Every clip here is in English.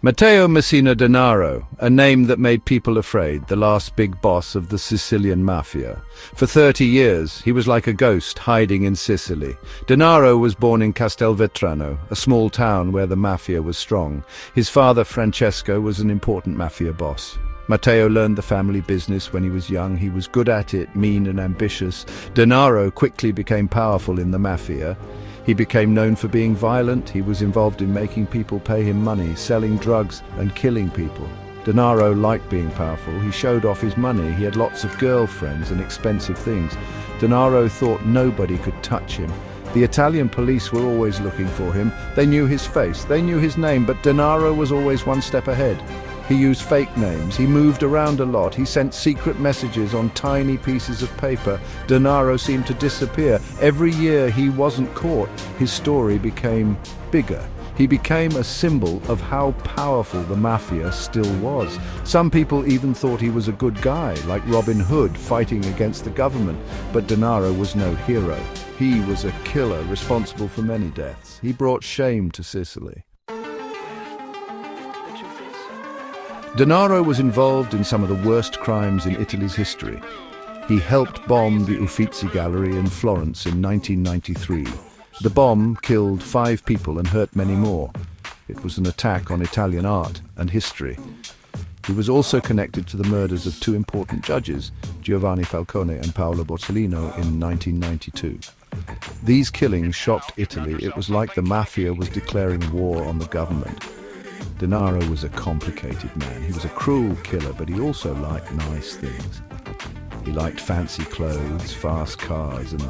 Matteo Messina Denaro, a name that made people afraid, the last big boss of the Sicilian Mafia. For 30 years, he was like a ghost hiding in Sicily. Denaro was born in Castelvetrano, a small town where the Mafia was strong. His father, Francesco, was an important Mafia boss. Matteo learned the family business when he was young. He was good at it, mean and ambitious. Denaro quickly became powerful in the Mafia. He became known for being violent. He was involved in making people pay him money, selling drugs and killing people. Denaro liked being powerful. He showed off his money. He had lots of girlfriends and expensive things. Denaro thought nobody could touch him. The Italian police were always looking for him. They knew his face, they knew his name, but Denaro was always one step ahead. He used fake names, he moved around a lot, he sent secret messages on tiny pieces of paper. Denaro seemed to disappear. Every year he wasn't caught, his story became bigger. He became a symbol of how powerful the Mafia still was. Some people even thought he was a good guy, like Robin Hood fighting against the government. But Denaro was no hero. He was a killer responsible for many deaths. He brought shame to Sicily. Denaro was involved in some of the worst crimes in Italy's history. He helped bomb the Uffizi Gallery in Florence in 1993. The bomb killed 5 people and hurt many more. It was an attack on Italian art and history. He was also connected to the murders of 2 important judges, Giovanni Falcone and Paolo Borsellino, in 1992. These killings shocked Italy. It was like the Mafia was declaring war on the government. Denaro was a complicated man. He was a cruel killer, but he also liked nice things. He liked fancy clothes, fast cars, and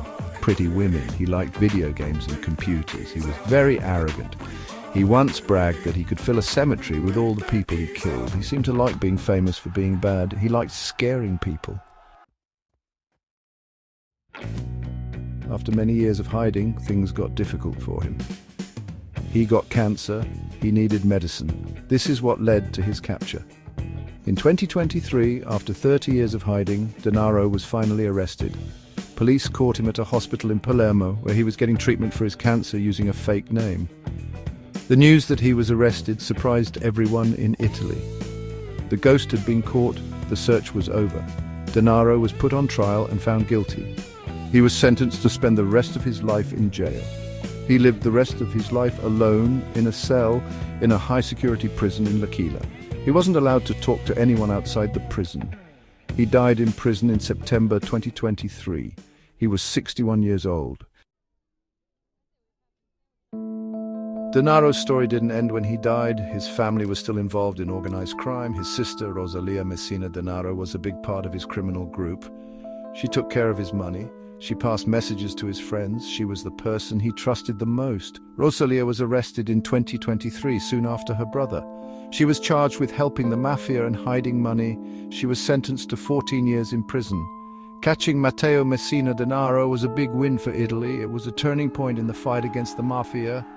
pretty women. He liked video games and computers. He was very arrogant. He once bragged that he could fill a cemetery with all the people he killed. He seemed to like being famous for being bad. He liked scaring people. After many years of hiding, things got difficult for him. He got cancer. He needed medicine. This is what led to his capture. In 2023, after 30 years of hiding, Denaro was finally arrested. Police caught him at a hospital in Palermo, where he was getting treatment for his cancer using a fake name. The news that he was arrested surprised everyone in Italy. The ghost had been caught. The search was over. Denaro was put on trial and found guilty. He was sentenced to spend the rest of his life in jail. He lived the rest of his life alone in a cell in a high-security prison in L'Aquila. He wasn't allowed to talk to anyone outside the prison. He died in prison in September 2023. He was 61 years old. Denaro's story didn't end when he died. His family was still involved in organized crime. His sister, Rosalia Messina Denaro, was a big part of his criminal group. She took care of his money. She passed messages to his friends. She was the person he trusted the most. Rosalia was arrested in 2023, soon after her brother. She was charged with helping the Mafia and hiding money. She was sentenced to 14 years in prison. Catching Matteo Messina Denaro was a big win for Italy. It was a turning point in the fight against the Mafia.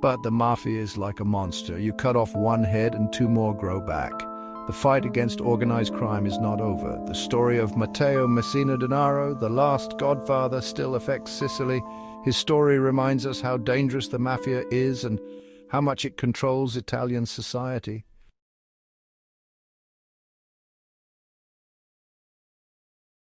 But the Mafia is like a monster. You cut off one head and 2 more grow back. The fight against organized crime is not over. The story of Matteo Messina Denaro, the Last Godfather, still affects Sicily. His story reminds us how dangerous the Mafia is and how much it controls Italian society.